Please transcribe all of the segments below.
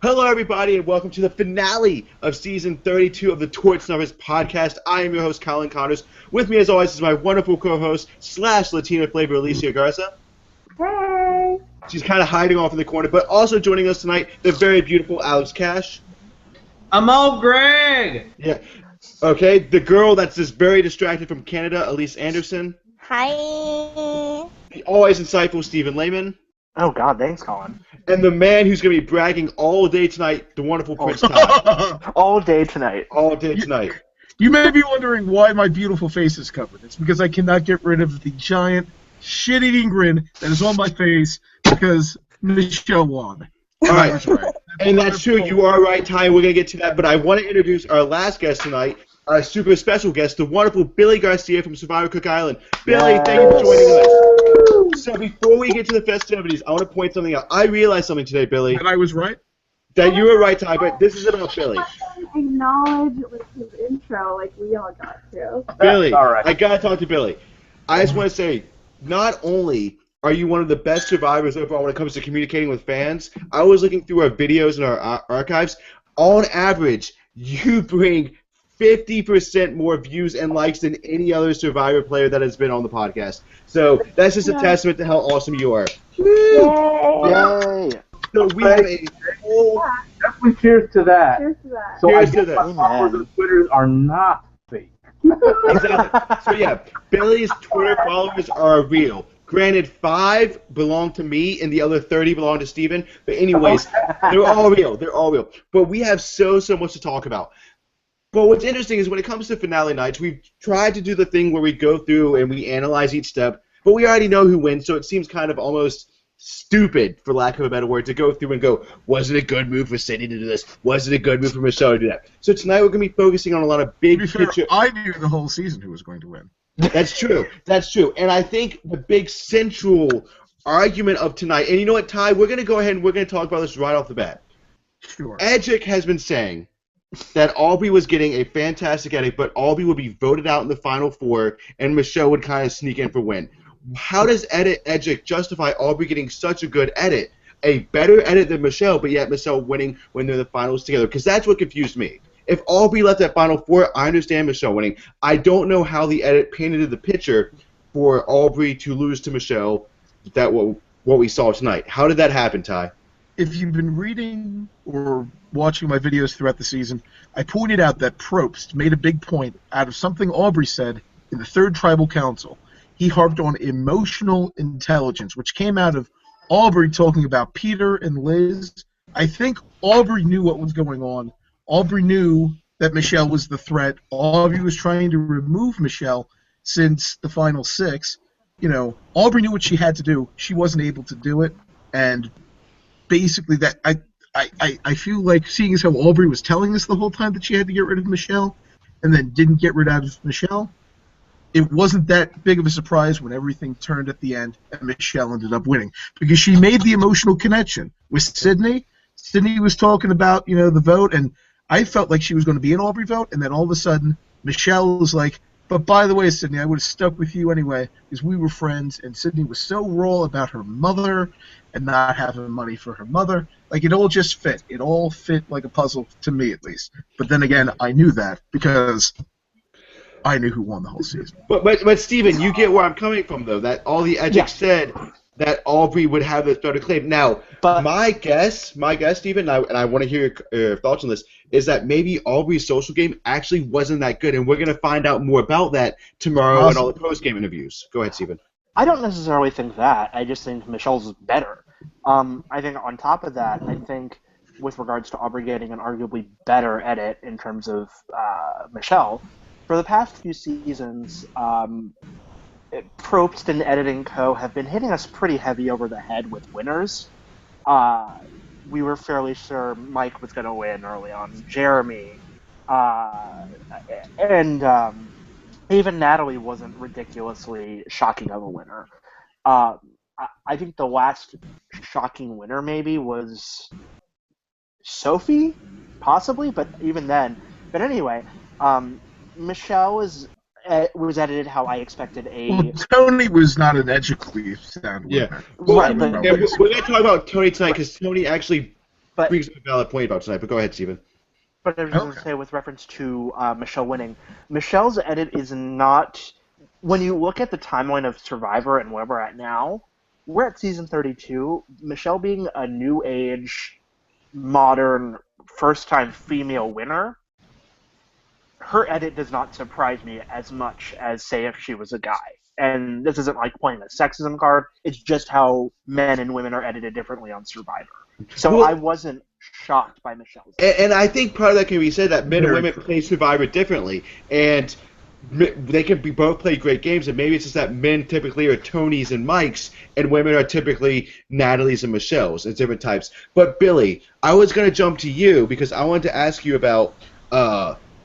Hello, everybody, and welcome to the finale of Season 32 of the Torch Snuffers podcast. I am your host, Colin Connors. With me, as always, is my wonderful co-host / Latina flavor, Alicia Garcia. Hey! She's kind of hiding off in the corner, but also joining us tonight, the very beautiful Alex Cash. I'm all Greg! Yeah. Okay, the girl that's just very distracted from Canada, Elise Anderson. Hi. The always insightful Stephen Lehman. Oh, God, thanks, Colin. And the man who's going to be bragging all day tonight, the wonderful Prince Todd. All day tonight. All day tonight. You may be wondering why my beautiful face is covered. It's because I cannot get rid of the giant, shit-eating grin that is on my face because Michelle won. All right. And that's true. You are right, Ty. We're going to get to that. But I want to introduce our last guest tonight, our super special guest, the wonderful Billy Garcia from Survivor Koah Rong. Billy, thank you for joining us. So before we get to the festivities, I want to point something out. I realized something today, Billy. And I was right? That you were right, Ty, but this is about Billy. Acknowledge his intro like we all got to. Billy, All right. I got to talk to Billy. I just want to say, not only are you one of the best survivors overall when it comes to communicating with fans, I was looking through our videos and our archives. On average, you bring 50% more views and likes than any other Survivor player that has been on the podcast. So that's just a testament to how awesome you are. Yay! So we have a whole... Definitely cheers to that. Cheers to that. So Cheers I to guess that. my followers on Twitter are not fake. Exactly. So yeah, Billy's Twitter followers are real. Granted, 5 belong to me and the other 30 belong to Steven. But anyways, they're all real. They're all real. But we have so much to talk about. But what's interesting is when it comes to finale nights, we've tried to do the thing where we go through and we analyze each step, but we already know who wins, so it seems kind of almost stupid, for lack of a better word, to go through and go, was it a good move for Sydney to do this? Was it a good move for Michelle to do that? So tonight we're going to be focusing on a lot of big picture... I knew the whole season who was going to win. That's true. That's true. And I think the big central argument of tonight, and you know what, Ty, we're going to go ahead and we're going to talk about this right off the bat. Sure. Edgic has been saying that Aubrey was getting a fantastic edit, but Aubrey would be voted out in the final 4, and Michelle would kind of sneak in for win. How does Edgic justify Aubrey getting such a good edit, a better edit than Michelle, but yet Michelle winning when they're in the finals together? Because that's what confused me. If Aubrey left that final 4, I understand Michelle winning. I don't know how the edit painted the picture for Aubrey to lose to Michelle. That what we saw tonight. How did that happen, Ty? If you've been reading or watching my videos throughout the season, I pointed out that Probst made a big point out of something Aubrey said in the 3rd Tribal Council. He harped on emotional intelligence, which came out of Aubrey talking about Peter and Liz. I think Aubrey knew what was going on. Aubrey knew that Michelle was the threat. Aubrey was trying to remove Michelle since the final 6. You know, Aubrey knew what she had to do. She wasn't able to do it, and basically that I feel like, seeing as how Aubrey was telling us the whole time that she had to get rid of Michelle and then didn't get rid of Michelle, it wasn't that big of a surprise when everything turned at the end and Michelle ended up winning, because she made the emotional connection with Sydney. Sydney was talking about, you know, the vote, and I felt like she was going to be an Aubrey vote, and then all of a sudden Michelle was like, but by the way, Sydney, I would have stuck with you anyway because we were friends, and Sydney was so raw about her mother and not having money for her mother. Like, it all just fit. It all fit like a puzzle, to me at least. But then again, I knew that because I knew who won the whole season. But Steven, you get where I'm coming from, though, that all the Edgic said that Aubrey would have this better claim. Now, But my guess, Steven, and I want to hear your thoughts on this, is that maybe Aubrey's social game actually wasn't that good, and we're going to find out more about that tomorrow in all the post-game interviews. Go ahead, Steven. I don't necessarily think that. I just think Michelle's better. I think on top of that, I think with regards to Aubrey getting an arguably better edit in terms of Michelle, for the past few seasons, Probst and Editing Co. have been hitting us pretty heavy over the head with winners. We were fairly sure Mike was going to win early on, Jeremy, and even Natalie wasn't ridiculously shocking of a winner. I think the last shocking winner maybe was Sophie, possibly, but even then. But anyway, Michelle was edited how I expected a... Well, Tony was not an edgically sound winner. Yeah. Well, Right, but we're going to talk about Tony tonight because Tony actually But brings up a valid point about tonight. But go ahead, Steven. But I was going to say, with reference to Michelle winning, Michelle's edit is not. When you look at the timeline of Survivor and where we're at now, we're at season 32. Michelle being a new age, modern, first-time female winner, her edit does not surprise me as much as, say, if she was a guy. And this isn't like playing a sexism card. It's just how men and women are edited differently on Survivor. So Well, I wasn't shocked by Michelle's. And I think part of that can be said that men and women play Survivor differently, and they can both play great games. And maybe it's just that men typically are Tonys and Mikes, and women are typically Natalie's and Michelle's. It's different types. But Billy, I was going to jump to you because I wanted to ask you about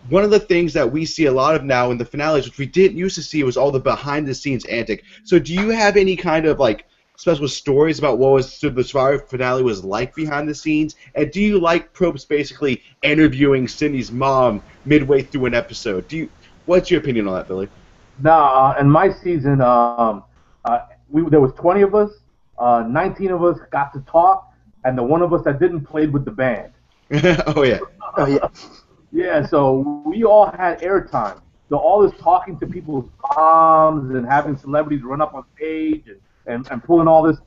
one of the things that we see a lot of now in the finales, which we didn't used to see, was all the behind-the-scenes antic. So do you have any kind of like special stories about what the Survivor finale was like behind the scenes? And do you like Probst basically interviewing Sydney's mom midway through an episode? What's your opinion on that, Billy? No, in my season, there was 20 of us. 19 of us got to talk, and the one of us that didn't played with the band. Oh yeah. Oh yeah. Yeah, so we all had airtime. So all this talking to people's moms and having celebrities run up on stage and pulling all this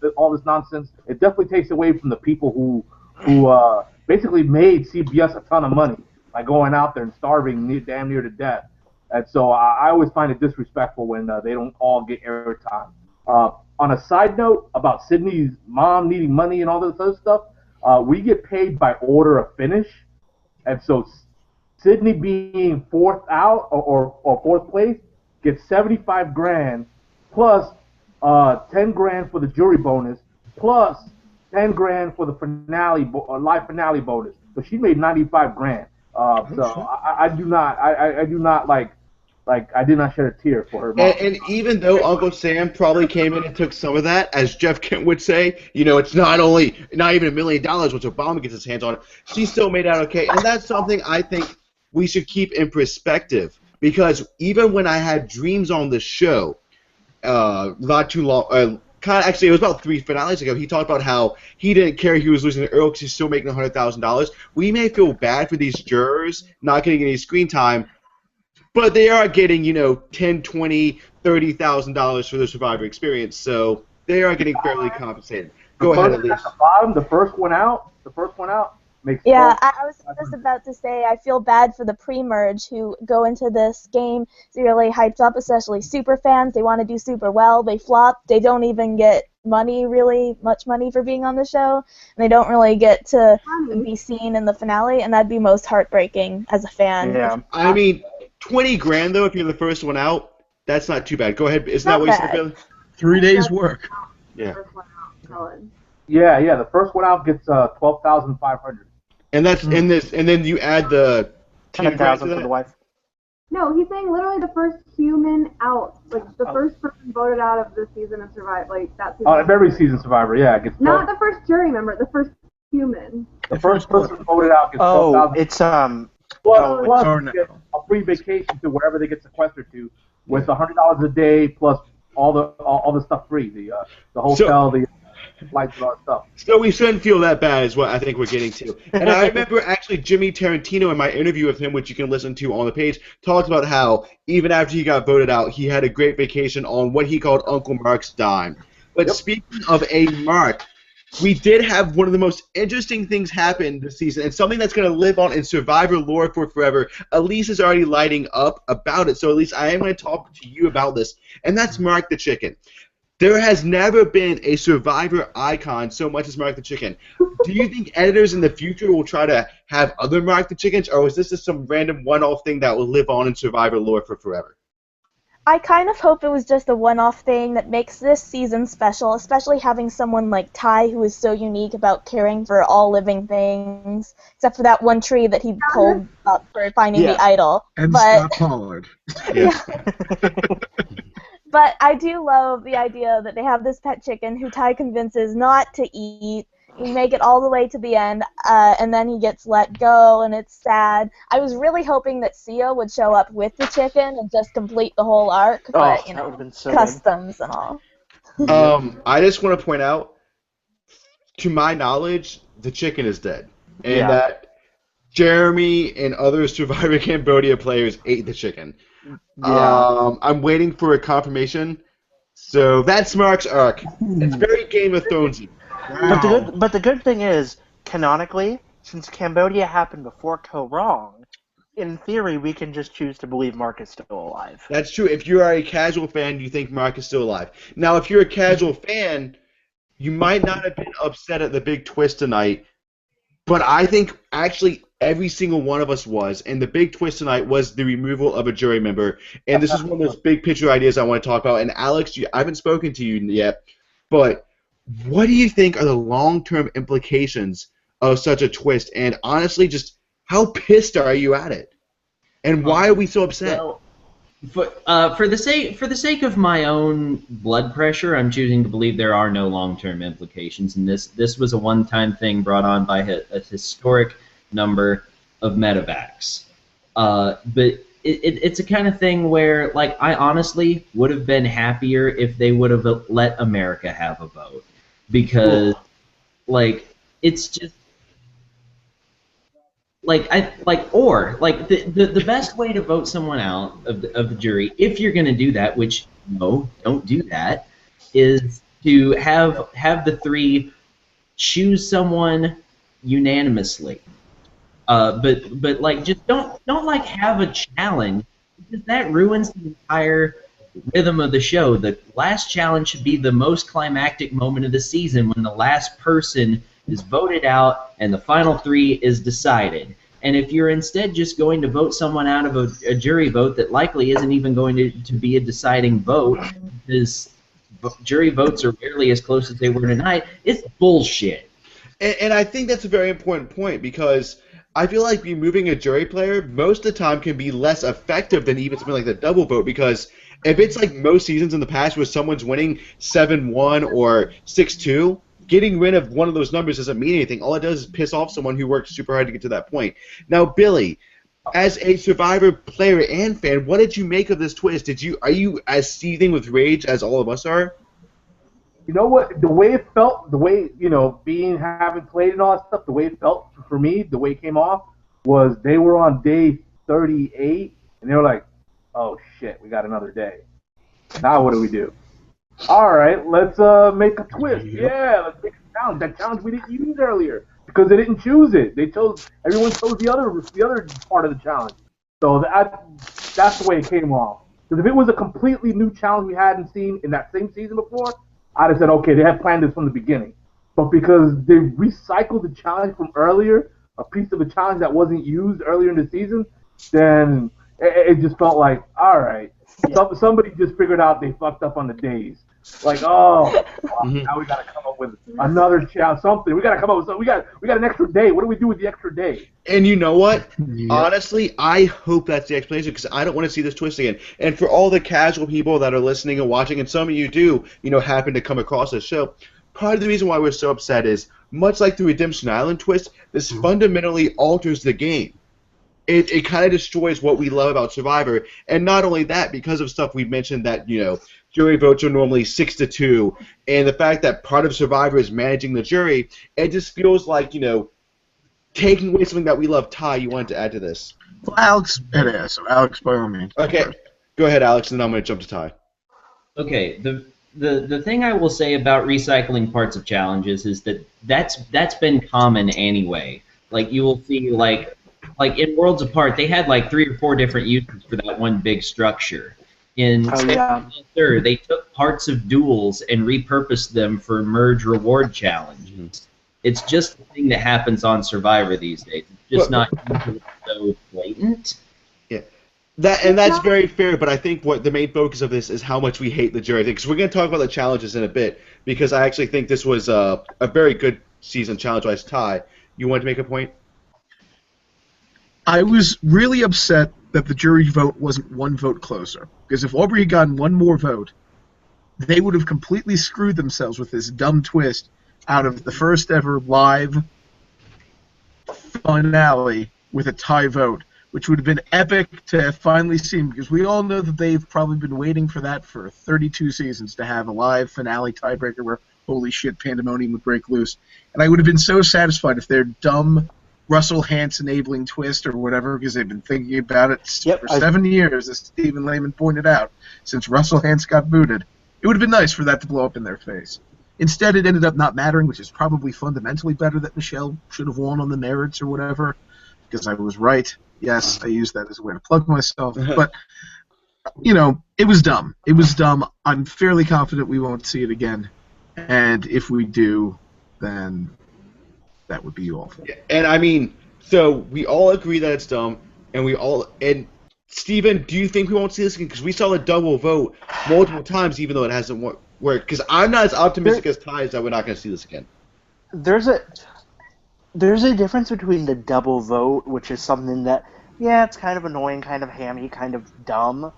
nonsense, it definitely takes away from the people who basically made CBS a ton of money by going out there and starving damn near to death. And so I always find it disrespectful when they don't all get airtime. On a side note about Sydney's mom needing money and all this other stuff, we get paid by order of finish, and so Sydney being fourth out or fourth place gets 75 grand plus 10 grand for the jury bonus plus 10 grand for the finale live finale bonus. So she made 95 grand. So I do not I did not shed a tear for her mom. And even though Uncle Sam probably came in and took some of that, as Jeff Kent would say, it's not even $1 million once Obama gets his hands on it, she still made out okay. And that's something I think we should keep in perspective, because even when I had Dreams on the show, not too long, actually it was about 3 finales ago, he talked about how he didn't care he was losing to Earl because he's still making $100,000. We may feel bad for these jurors not getting any screen time, but they are getting, $10, $20, $30,000 for the Survivor experience, so they are getting fairly compensated. Go ahead, Elise. At the bottom, the first one out makes. Yeah, I was just about to say I feel bad for the pre-merge who go into this game really hyped up, especially super fans. They want to do super well. They flop. They don't even get much money for being on the show. And they don't really get to be seen in the finale, and that'd be most heartbreaking as a fan. Yeah. I mean, 20 grand though, if you're the first one out, that's not too bad. Go ahead. Isn't that what you said, Billy? 3 days work. Yeah. Colin. Yeah. The first one out gets 12,500. And that's in this, and then you add the 10,000 for the wife. No, he's saying literally the first human out, like the first person voted out of the season of Survivor, like that season. Of every season Survivor, yeah, it gets. Not the first jury member, the first human. The first person voted out gets 12,000. It's Plus you get a free vacation to wherever they get sequestered to, with $100 a day plus all the stuff free, the hotel, the flights, and all that stuff. So we shouldn't feel that bad is what I think we're getting to. And I remember actually Jimmy Tarantino in my interview with him, which you can listen to on the page, talked about how even after he got voted out, he had a great vacation on what he called Uncle Mark's dime. But speaking of a Mark, we did have one of the most interesting things happen this season, and something that's going to live on in Survivor lore for forever. Elise is already lighting up about it, so Elise, I am going to talk to you about this, and that's Mark the Chicken. There has never been a Survivor icon so much as Mark the Chicken. Do you think editors in the future will try to have other Mark the Chickens, or is this just some random one-off thing that will live on in Survivor lore for forever? I kind of hope it was just a one-off thing that makes this season special, especially having someone like Ty who is so unique about caring for all living things, except for that one tree that he pulled up for finding the idol. And Scott Pollard. Yeah. But I do love the idea that they have this pet chicken who Ty convinces not to eat. You make it all the way to the end, and then he gets let go, and it's sad. I was really hoping that Sia would show up with the chicken and just complete the whole arc, but, that would've been so customs and all. I just want to point out, to my knowledge, the chicken is dead. and that Jeremy and other Survivor Cambodia players ate the chicken. Yeah. I'm waiting for a confirmation. So that's Mark's arc. It's very Game of Thronesy. But the good thing is, canonically, since Cambodia happened before Koh Rong, in theory, we can just choose to believe Mark is still alive. That's true. If you are a casual fan, you think Mark is still alive. Now, if you're a casual fan, you might not have been upset at the big twist tonight, but I think actually every single one of us was, and the big twist tonight was the removal of a jury member, and this is one of those big picture ideas I want to talk about. And Alex, I haven't spoken to you yet, but what do you think are the long-term implications of such a twist? And honestly, just how pissed are you at it? And why are we so upset? Well, for the sake of my own blood pressure, I'm choosing to believe there are no long-term implications, and this was a one-time thing brought on by a historic number of medevacs. But it's a kind of thing where, like, I honestly would have been happier if they would have let America have a vote, because, like, it's just. The best way to vote someone out of the jury, if you're going to do that, which no, don't do that, is to have the three choose someone unanimously. But like, just don't like have a challenge, because that ruins the entire rhythm of the show. The last challenge should be the most climactic moment of the season, when the last person is voted out and the final three is decided. And if you're instead just going to vote someone out of a jury vote that likely isn't even going to be a deciding vote, because jury votes are rarely as close as they were tonight, it's bullshit. And I think that's a very important point, because I feel like removing a jury player most of the time can be less effective than even something like the double vote, because if it's like most seasons in the past where someone's winning 7-1 or 6-2, getting rid of one of those numbers doesn't mean anything. All it does is piss off someone who worked super hard to get to that point. Now, Billy, as a Survivor player and fan, what did you make of this twist? Are you as seething with rage as all of us are? You know what? The way it felt, the way, having played and all that stuff, the way it felt for me, the way it came off, was they were on day 38, and they were like, oh, shit, we got another day. Now what do we do? All right, let's make a twist. Yeah, let's make a challenge. That challenge we didn't use earlier because they didn't choose it. Everyone chose the other part of the challenge. So that's the way it came off. Because if it was a completely new challenge we hadn't seen in that same season before, I'd have said, okay, they had planned this from the beginning. But because they recycled the challenge from earlier, a piece of a challenge that wasn't used earlier in the season, then it just felt like, all right, somebody just figured out they fucked up on the days. Like, now we got to come up with another challenge, something. We got to come up with something. We got an extra day. What do we do with the extra day? And you know what? Yeah. Honestly, I hope that's the explanation, because I don't want to see this twist again. And for all the casual people that are listening and watching, and some of you do, happen to come across this show, part of the reason why we're so upset is, much like the Redemption Island twist, this fundamentally alters the game. It kind of destroys what we love about Survivor, and not only that, because of stuff we mentioned that, jury votes are normally 6-2, and the fact that part of Survivor is managing the jury, it just feels like, taking away something that we love. Ty, you wanted to add to this? Well, Alex, Alex, by all means. Okay, go ahead, Alex, and then I'm going to jump to Ty. Okay, the thing I will say about recycling parts of challenges is that's been common anyway. Like, you will see, like in Worlds Apart, they had like 3 or 4 different uses for that one big structure. In Third, they took parts of duels and repurposed them for merge reward challenges. It's just the thing that happens on Survivor these days. It's just not so blatant. Yeah, that's very fair. But I think what the main focus of this is how much we hate the jury thing. Because we're going to talk about the challenges in a bit. Because I actually think this was a very good season challenge-wise. Ty, you wanted to make a point? I was really upset that the jury vote wasn't one vote closer. Because if Aubrey had gotten one more vote, they would have completely screwed themselves with this dumb twist out of the first ever live finale with a tie vote, which would have been epic to finally see, because we all know that they've probably been waiting for that for 32 seasons, to have a live finale tiebreaker where, holy shit, pandemonium would break loose. And I would have been so satisfied if their dumb Russell Hantz enabling twist or whatever, because they've been thinking about it for 7 years, as Stephen Lehman pointed out, since Russell Hantz got booted. It would have been nice for that to blow up in their face. Instead, it ended up not mattering, which is probably fundamentally better that Michelle should have won on the merits or whatever, because I was right. Yes, I used that as a way to plug myself. But, you know, it was dumb. It was dumb. I'm fairly confident we won't see it again. And if we do, then that would be awful. And I mean, so we all agree that it's dumb, and Steven, do you think we won't see this again? Because we saw a double vote multiple times, even though it hasn't worked. Because I'm not as optimistic as Ty is that we're not going to see this again. There's a difference between the double vote, which is something that, yeah, it's kind of annoying, kind of hammy, kind of dumb,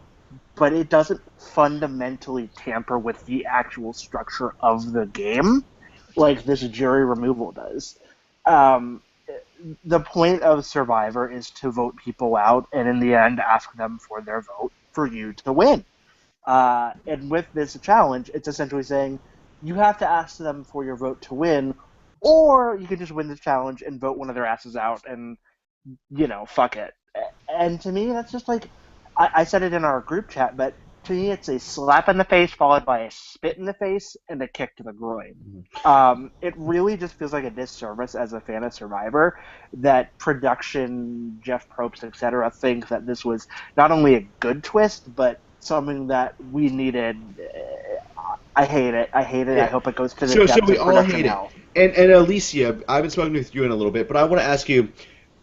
but it doesn't fundamentally tamper with the actual structure of the game like this jury removal does. The point of Survivor is to vote people out and in the end ask them for their vote for you to win. And with this challenge, it's essentially saying you have to ask them for your vote to win, or you can just win the challenge and vote one of their asses out and, you know, fuck it. And to me, that's just like, I said it in our group chat, but to me, it's a slap in the face followed by a spit in the face and a kick to the groin. It really just feels like a disservice as a fan of Survivor that production, Jeff Probst, etc., think that this was not only a good twist, but something that we needed. I hate it. I hate it. Yeah. I hope it goes to the depths So we of all production hate hell. it. And Alicia, I haven't spoken with you in a little bit, but I want to ask you,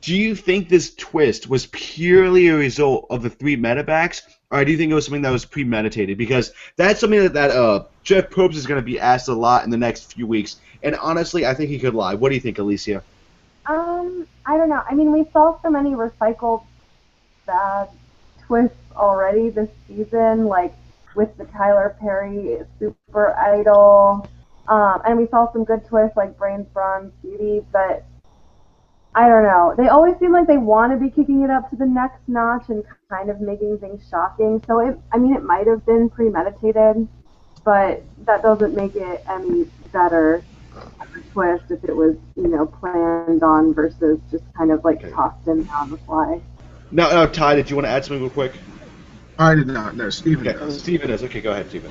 do you think this twist was purely a result of the 3 metabacks, or do you think it was something that was premeditated? Because that's something that Jeff Probst is going to be asked a lot in the next few weeks. And honestly, I think he could lie. What do you think, Alicia? I don't know. I mean, we saw so many recycled bad twists already this season, like with the Tyler Perry Super Idol, and we saw some good twists like Brains, Bronze, Beauty, but I don't know. They always seem like they want to be kicking it up to the next notch and kind of making things shocking. So, it might have been premeditated, but that doesn't make it any better of a twist if it was, planned on versus just kind of like tossed in on the fly. Now, Ty, did you want to add something real quick? I did not. No, Steven does. Steven does. Okay, go ahead, Steven.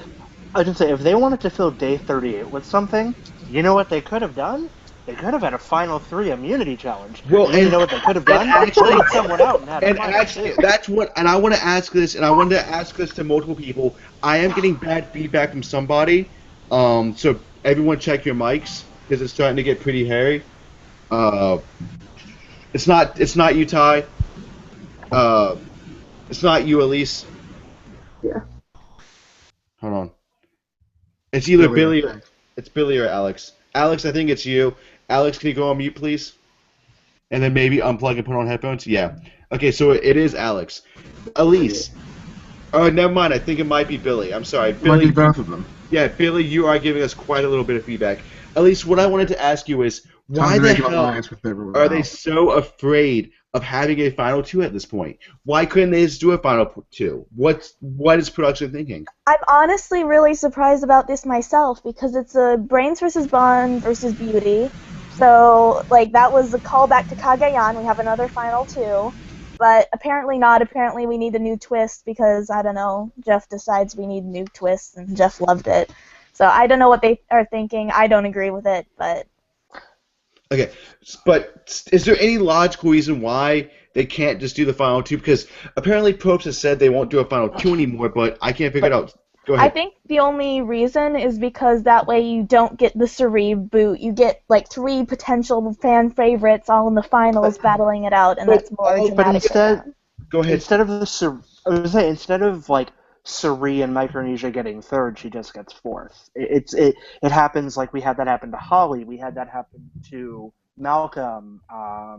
I was going to say, if they wanted to fill day 38 with something, you know what they could have done? They could have had a Final 3 immunity challenge. Well, and you know what they could have done? Actually, played someone out and had a Final 2. That's what. And I want to ask this, and I wanted to ask this to multiple people. I am getting bad feedback from somebody, so everyone check your mics because it's starting to get pretty hairy. It's not you, Ty. It's not you, Elise. Yeah. Hold on. It's either Billy or Alex. Alex, I think it's you. Alex, can you go on mute, please? And then maybe unplug and put on headphones? Yeah. Okay, so it is Alex. Elise. Oh, never mind. I think it might be Billy. I'm sorry. Billy, might be both of them. Yeah, Billy, you are giving us quite a little bit of feedback. Elise, what I wanted to ask you is, why the hell are they so afraid of having a Final 2 at this point? Why couldn't they just do a Final 2? What is production thinking? I'm honestly really surprised about this myself because it's a Brains versus Bond versus Beauty. So, that was a callback to Cagayan. We have another Final 2. But apparently not. Apparently we need a new twist because, I don't know, Jeff decides we need new twists and Jeff loved it. So I don't know what they are thinking. I don't agree with it, but... Okay, but is there any logical reason why they can't just do the Final 2? Because apparently Probst has said they won't do a Final 2 anymore, but I can't figure it out. Go ahead. I think the only reason is because that way you don't get the Survivor boot. You get, 3 potential fan favorites all in the finals battling it out, and that's more dramatic. But instead, go ahead. Instead of Suri and Micronesia getting 3rd, she just gets 4th. It happens like we had that happen to Holly. We had that happen to Malcolm. I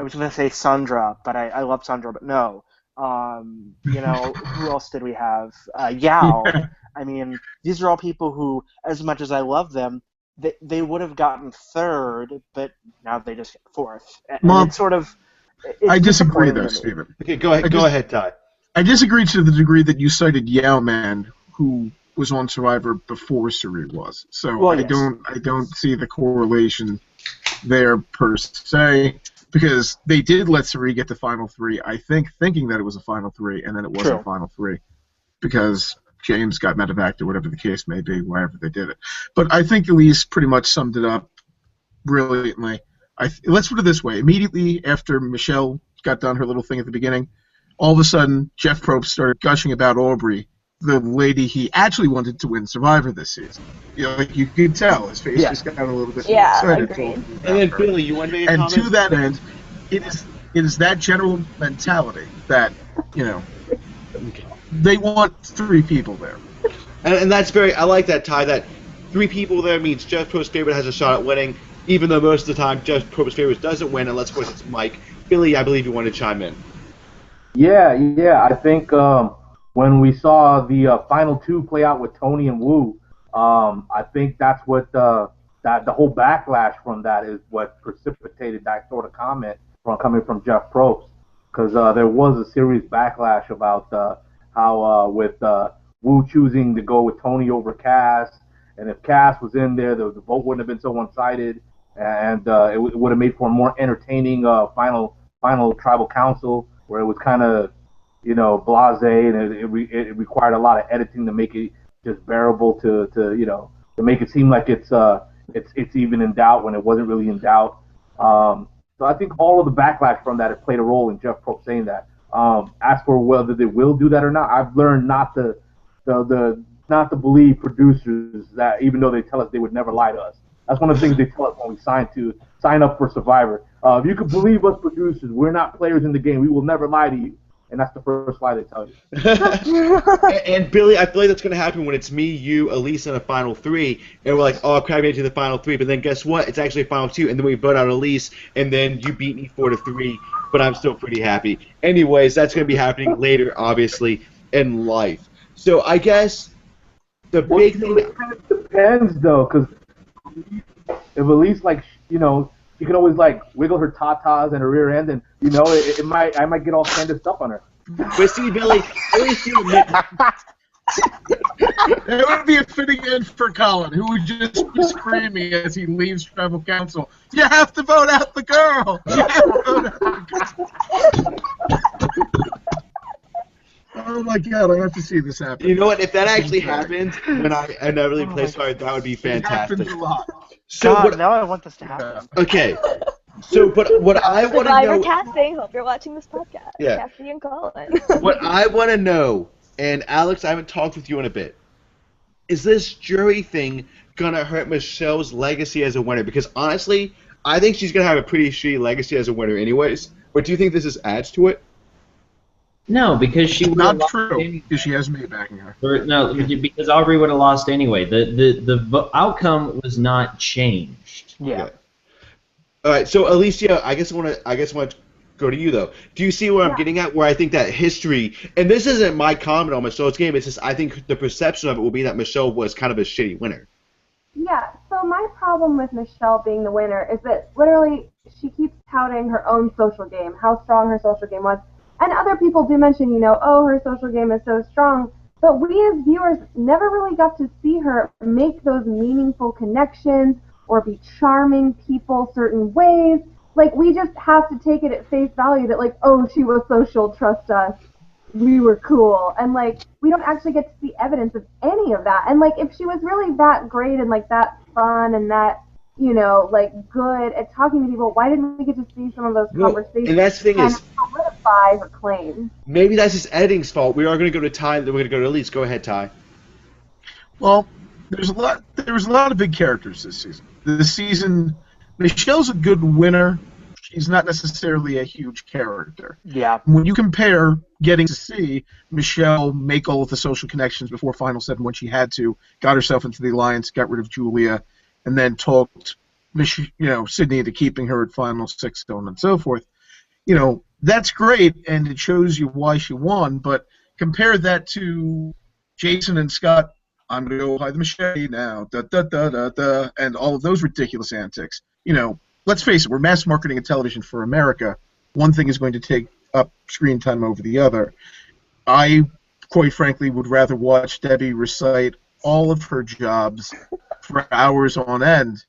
was going to say Sandra, but I love Sandra, but no. Who else did we have? Yao. I mean, these are all people who, as much as I love them, they would have gotten 3rd, but now they just get 4th. And it's sort of... I disagree, though, Steven. Okay, go ahead, Ty. I disagree to the degree that you cited Yao Man, who was on Survivor before Suri was. So I don't see the correlation there per se. because they did let Sari get the final 3, I think, thinking that it was a final 3, and then it wasn't a final 3, because James got medevaced or whatever the case may be, wherever they did it. But I think Elise pretty much summed it up brilliantly. Let's put it this way. Immediately after Michelle got done her little thing at the beginning, all of a sudden, Jeff Probst started gushing about Aubrey, the lady he actually wanted to win Survivor this season. Like you could tell, his face just got a little bit excited. Agreed. And then Billy, you want to make a comment? And to that end, it is that general mentality that, they want 3 people there. And that's I like that, Ty, that 3 people there means Jeff Probst's favorite has a shot at winning, even though most of the time Jeff Probst's favorite doesn't win, unless, of course, it's Mike. Billy, I believe you want to chime in. Yeah, I think when we saw the final 2 play out with Tony and Wu, I think that's what the whole backlash from that is what precipitated that sort of comment coming from Jeff Probst, because there was a serious backlash about how with Wu choosing to go with Tony over Cass, and if Cass was in there, the vote wouldn't have been so one-sided, and it would have made for a more entertaining final tribal council, where it was kind of, blasé, and it required a lot of editing to make it just bearable to make it seem like it's even in doubt when it wasn't really in doubt. So I think all of the backlash from that has played a role in Jeff Probst saying that. As for whether they will do that or not, I've learned not to believe producers, that even though they tell us they would never lie to us. That's one of the things they tell us when we sign up for Survivor. If you could believe us producers, we're not players in the game. We will never lie to you. And that's the first lie they tell you. and Billy, I feel like that's going to happen when it's me, you, Elise, and a final 3, and we're like, oh, crap, made it to the final 3, but then guess what? It's actually a final 2, and then we vote out Elise, and then you beat me 4-3, but I'm still pretty happy. Anyways, that's going to be happening later, obviously, in life. So I guess the big thing... It kind of depends, though, because if Elise, she could always wiggle her tatas and her rear end, and I might get all kind of stuff on her. But see, Billy, at least you admit It would be a fitting end for Colin, who would just be screaming as he leaves tribal council. You have to vote out the girl. You have to vote out the girl. Oh my God, I have to see this happen. You know what? If that actually happens when I inevitably play Survivor, that would be fantastic. It happens a lot. So now I want this to happen. Okay. So, but what I want to know... Survivor casting. Hope you're watching this podcast. Yeah. Cassie and Colin. What I want to know, and Alex, I haven't talked with you in a bit, is this jury thing going to hurt Michelle's legacy as a winner? Because honestly, I think she's going to have a pretty shitty legacy as a winner anyways. But do you think this adds to it? No, because she would Not true, because she has me backing her. No, because Aubrey would have lost anyway. The outcome was not changed. Yeah. Okay. All right, so Alicia, I guess I want to go to you though. Do you see where I'm getting at? Where I think that history, and this isn't my comment on Michelle's game. It's just I think the perception of it will be that Michelle was kind of a shitty winner. Yeah. So my problem with Michelle being the winner is that literally she keeps touting her own social game, how strong her social game was. And other people do mention, oh, her social game is so strong. But we as viewers never really got to see her make those meaningful connections or be charming people certain ways. We just have to take it at face value that, oh, she was social, trust us, we were cool. And, we don't actually get to see evidence of any of that. And, if she was really that great and, that fun and that, good at talking to people, why didn't we get to see some of those conversations? And that's the thing is, solidify her claim. Maybe that's just editing's fault. We are going to go to Ty, then we're going to go to Elise. Go ahead, Ty. Well, there was a lot of big characters this season. This season, Michelle's a good winner. She's not necessarily a huge character. Yeah. When you compare getting to see Michelle make all of the social connections before Final 7 when she had to, got herself into the alliance, got rid of Julia, and then talked Sydney into keeping her at Final 6, so on and so forth, that's great, and it shows you why she won, but compare that to Jason and Scott, I'm going to go hide the machete now, da-da-da-da-da, and all of those ridiculous antics. Let's face it, we're mass marketing a television for America. One thing is going to take up screen time over the other. I, quite frankly, would rather watch Debbie recite all of her jobs for hours on end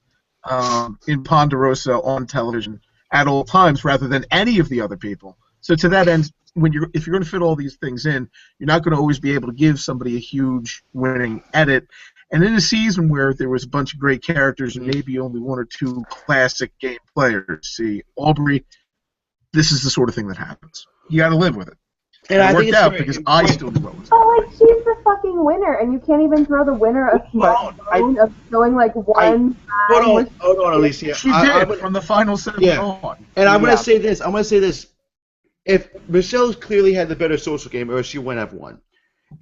in Ponderosa on television at all times rather than any of the other people. So to that end, if you're going to fit all these things in, you're not going to always be able to give somebody a huge winning edit. And in a season where there was a bunch of great characters and maybe only one or two classic game players, see, Aubrey, this is the sort of thing that happens. You got to live with it. And I it think worked it's out very because I still knew what was But like, she's the fucking winner, and you can't even throw the winner a smart bone of showing like one. Hold on, Alicia. She did from the final 7 on. And I'm gonna say this. If Michelle clearly had the better social game, or she wouldn't have won.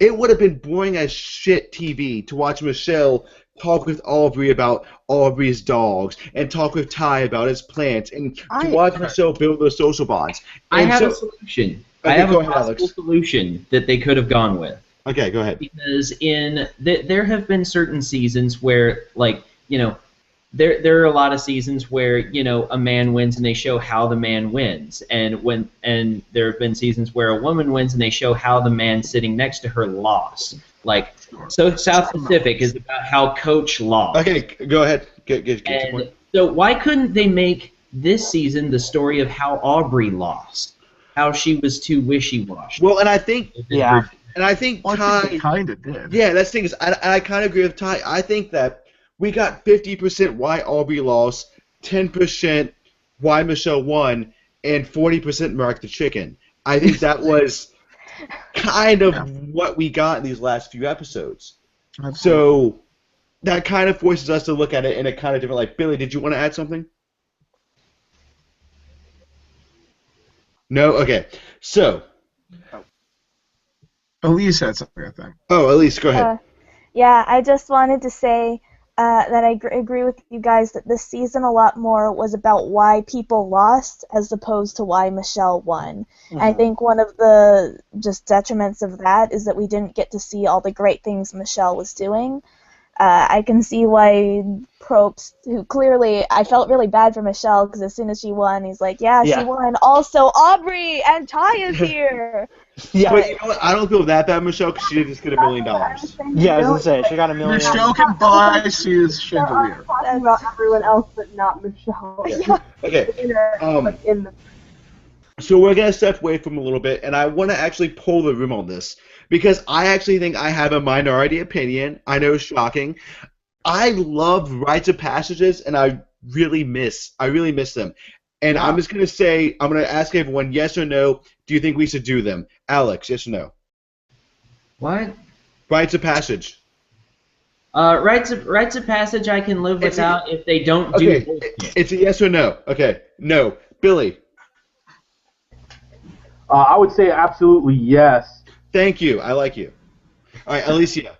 It would have been boring as shit TV to watch Michelle talk with Aubrey about Aubrey's dogs and talk with Ty about his plants and to watch Michelle build those social bonds. I have a solution. Okay, I have go a ahead, possible Alex. solution that they could have gone with. Okay, go ahead. Because there have been certain seasons where, like, you know, there are a lot of seasons where, you know, a man wins and they show how the man wins, and there have been seasons where a woman wins and they show how the man sitting next to her lost. Like, so South Pacific is about how Coach lost. Okay, go ahead. Get your point. So why couldn't they make this season the story of how Aubrey lost, how she was too wishy-washy? Well, and I think Yeah. And I think Ty kind of did. Yeah, that's the thing is, I kind of agree with Ty. I think that we got 50% why Aubrey lost, 10% why Michelle won, and 40% Mark the Chicken. I think that was kind of what we got in these last few episodes. Absolutely. So that kind of forces us to look at it in a kind of different light. Billy, did you want to add something? No? Okay. So. Elise had something, I think. Oh, Elise, go ahead. Yeah, I just wanted to say that I agree with you guys that this season a lot more was about why people lost as opposed to why Michelle won. Mm-hmm. I think one of the just detriments of that is that we didn't get to see all the great things Michelle was doing. I can see why Probst, who clearly, I felt really bad for Michelle because as soon as she won, he's like, yeah, she won. Also, Aubrey and Ty is here. Yeah. But you know what? I don't feel that bad, Michelle, because she did just get $1 million. Yeah, I was going to say, she got $1 million. Michelle can buy Sears chandelier. Talking about everyone else, but not Michelle. Okay. In the So we're going to step away from a little bit, and I want to actually pull the room on this, because I actually think I have a minority opinion. I know it's shocking. I love rites of passages, and I really miss them. And I'm just going to say, I'm going to ask everyone, yes or no, do you think we should do them? Alex, yes or no? What? Rites of passage. Rites of passage I can live without if they don't do bullshit. It's a yes or no. Okay, no. Billy. I would say absolutely yes. Thank you. I like you. All right, Alicia.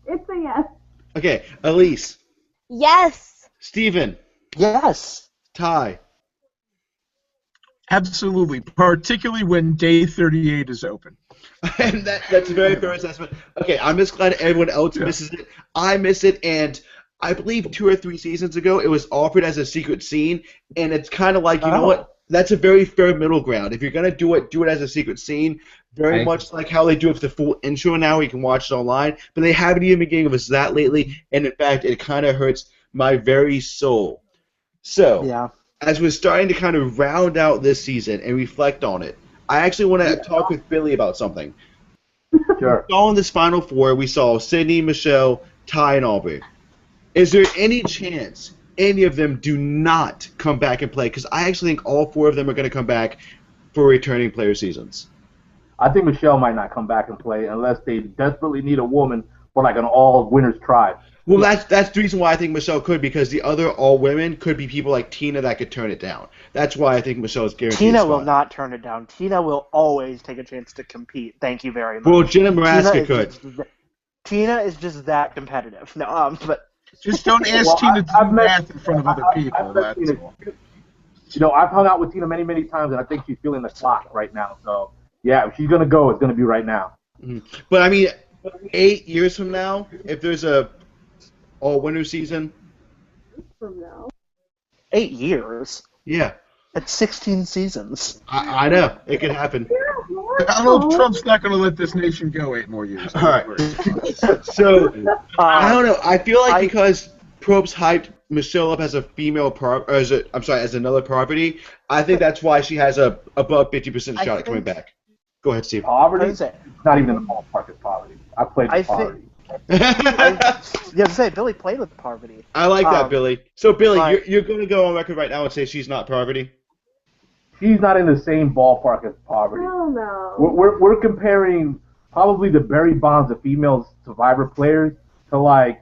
It's a yes. Okay, Elise. Yes. Steven. Yes. Ty. Absolutely, particularly when day 38 is open. And that's a very fair assessment. Okay, I'm just glad everyone else misses it. I miss it, and I believe 2 or 3 seasons ago it was offered as a secret scene, and it's kind of like, you know what? That's a very fair middle ground. If you're going to do it as a secret scene, very much like how they do it with the full intro now. You can watch it online, but they haven't even been giving us that lately, and in fact, it kind of hurts my very soul. So, as we're starting to kind of round out this season and reflect on it, I actually want to talk with Billy about something. Sure. We saw in this Final Four, we saw Sydney, Michelle, Ty, and Aubrey. Is there any chance any of them do not come back and play? Because I actually think all 4 of them are going to come back for returning player seasons. I think Michelle might not come back and play unless they desperately need a woman for like an all-winners tribe. Well, that's the reason why I think Michelle could, because the other all-women could be people like Tina that could turn it down. That's why I think Michelle is guaranteed a Tina spot. will not turn it down. Tina will always take a chance to compete. Thank you very much. Well, Jenna Maraska could. Tina is just that competitive. No, but just don't ask Tina to do math in front of other people. That's all. You know, I've hung out with Tina many, many times, and I think she's feeling the clock right now. So, yeah, if she's going to go, it's going to be right now. Mm-hmm. But, I mean, 8 years from now, if there's a all-winner season. From now. 8 years? Yeah. That's 16 seasons. I know. It could happen. Donald Trump's not going to let this nation go 8 more years. All right. So, I don't know. I feel like because Probst hyped Michelle up as a female as another property. I think that's why she has a above 50% shot at coming back. Go ahead, Steve. Poverty? What It's is it? not even in the ballpark of poverty. I played I with poverty. Yeah, to say Billy played with Parvati. I like that, Billy. So, Billy, but- you're going to go on record right now and say she's not poverty? She's not in the same ballpark as poverty. Oh no. We're comparing probably the Barry Bonds of female Survivor players to like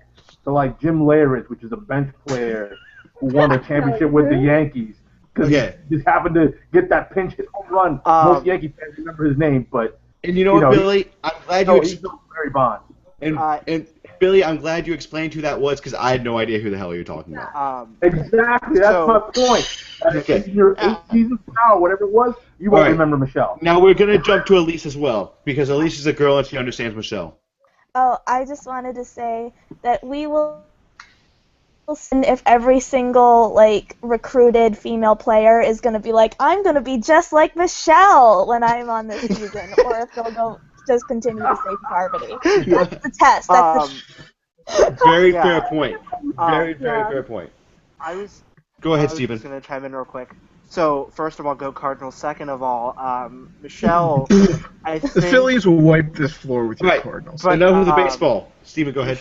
Jim Leyritz, which is a bench player who won a championship with the Yankees because he just happened to get that pinch hit home run. Most Yankee fans remember his name, but and you know what, Billy? I'm glad you he's Barry Bonds. And Billy, I'm glad you explained who that was because I had no idea who the hell you're talking about. Exactly, that's my point. Okay. In your 8 seasons now, whatever it was, you won't remember Michelle. Now we're gonna jump to Elise as well because Elise is a girl and she understands Michelle. Oh, I just wanted to say that we will send if every single recruited female player is going to be like, I'm going to be just like Michelle when I'm on this season, or if they'll go just continue to say Parvati. That's the test. That's very fair point. Very fair point. Go ahead, Steven. I was just going to chime in real quick. So, first of all, go Cardinals. Second of all, Michelle, I think... The Phillies will wipe this floor with your Cardinals. But enough of the baseball. Steven, go ahead.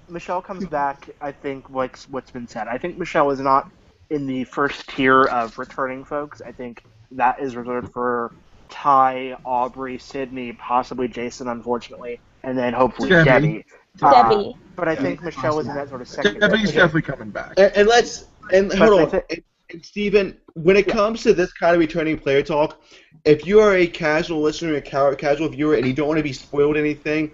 Michelle comes back, I think, like what's been said. I think Michelle is not in the first tier of returning folks. I think that is reserved for Ty, Aubrey, Sydney, possibly Jason, unfortunately, and then hopefully Debbie. Debbie. But I think Michelle is in that sort of second. Debbie's definitely coming back. And hold on. And Steven, when it comes to this kind of returning player talk, if you are a casual listener, a casual viewer, and you don't want to be spoiled anything,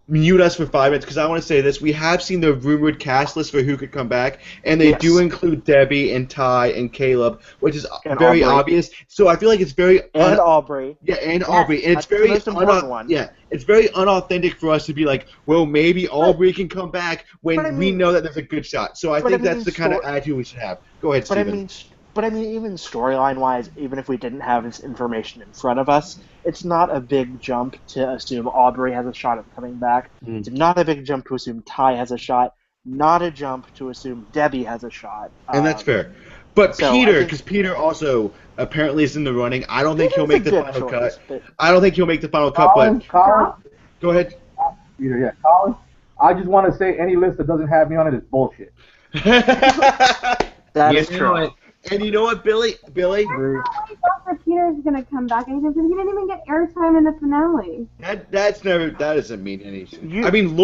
mute us for 5 minutes because I want to say this. We have seen the rumored cast list for who could come back, and they do include Debbie and Ty and Caleb, which is very obvious. So I feel like it's very Aubrey. Yeah, and Aubrey, and it's very the most important one. Yeah, it's very unauthentic for us to be like, well, maybe Aubrey can come back when we know that there's a good shot. So I think that's the kind of attitude we should have. Go ahead, Steven. But I mean, even storyline-wise, even if we didn't have this information in front of us, it's not a big jump to assume Aubrey has a shot at coming back. It's not a big jump to assume Ty has a shot. Not a jump to assume Debbie has a shot. And that's fair. But so Peter, because Peter also apparently is in the running, I don't think he'll make the final cut. I don't think he'll make the final cut, but... Colin? Go ahead. Peter, yeah. Colin, I just want to say any list that doesn't have me on it is bullshit. That is true. And you know what, Billy? Dr. Peter's gonna come back, and he didn't even get airtime in the finale. That doesn't mean anything. I mean,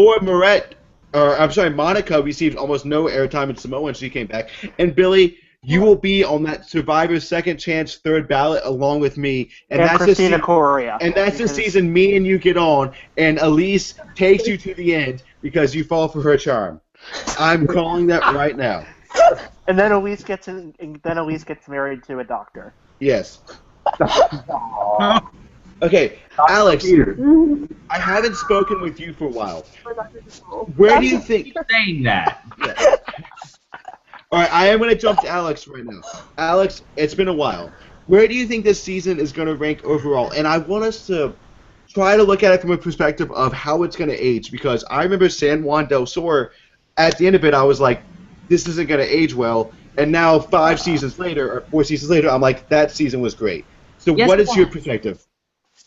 Monica received almost no airtime in Samoa when she came back. And Billy, you will be on that Survivor Second Chance third ballot along with me, and that's Christina Correa. And that's the season me and you get on, and Elise takes you to the end because you fall for her charm. I'm calling that right now. And then Elise gets married to a doctor. Yes. Okay, Alex. I haven't spoken with you for a while. Where do you think? Keep saying that. Yeah. All right, I am going to jump to Alex right now. Alex, it's been a while. Where do you think this season is going to rank overall? And I want us to try to look at it from a perspective of how it's going to age, because I remember San Juan del Sur. At the end of it, I was like, this isn't going to age well. And now 5 seasons later, or 4 seasons later, I'm like, that season was great. So what is your perspective?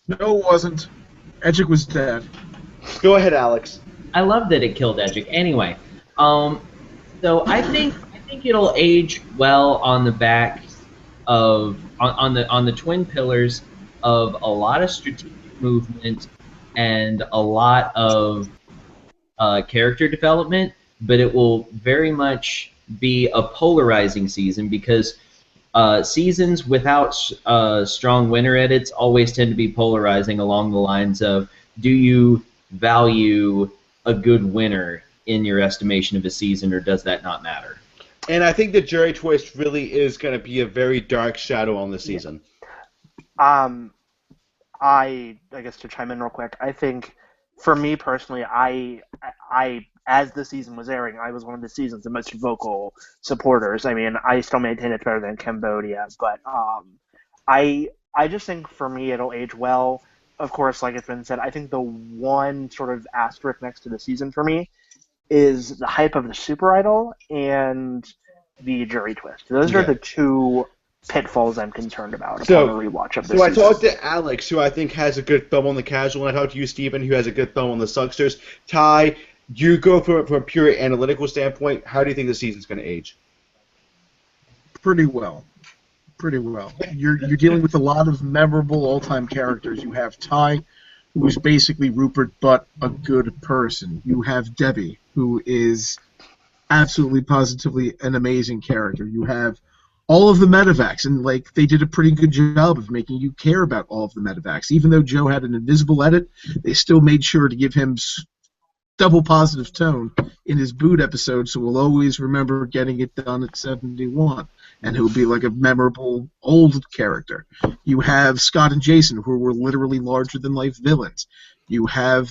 No, it wasn't. Edgic was dead. Go ahead, Alex. I love that it killed Edgic. Anyway, so I think it'll age well on the back of on the twin pillars of a lot of strategic movement and a lot of character development. But it will very much be a polarizing season because seasons without strong winner edits always tend to be polarizing along the lines of, do you value a good winner in your estimation of a season, or does that not matter? And I think the jury twist really is going to be a very dark shadow on the season. I guess to chime in real quick, I think for me personally, I as the season was airing, I was one of the season's most vocal supporters. I mean, I still maintain it's better than Cambodia, but I just think for me it'll age well. Of course, like it's been said, I think the one sort of asterisk next to the season for me is the hype of the Super Idol and the jury twist. Those are the two pitfalls I'm concerned about upon a rewatch of this So I season. talked to Alex, who I think has a good thumb on the casual, and I talked to you, Stephen, who has a good thumb on the Sucksters. Ty, you go from a pure analytical standpoint. How do you think the season's going to age? Pretty well. You're dealing with a lot of memorable all-time characters. You have Ty, who is basically Rupert, but a good person. You have Debbie, who is absolutely positively an amazing character. You have all of the medevacs, and like they did a pretty good job of making you care about all of the medevacs. Even though Joe had an invisible edit, they still made sure to give him double positive tone in his boot episode, so we'll always remember getting it done at 71, and he'll be like a memorable old character. You have Scott and Jason, who were literally larger-than-life villains. You have,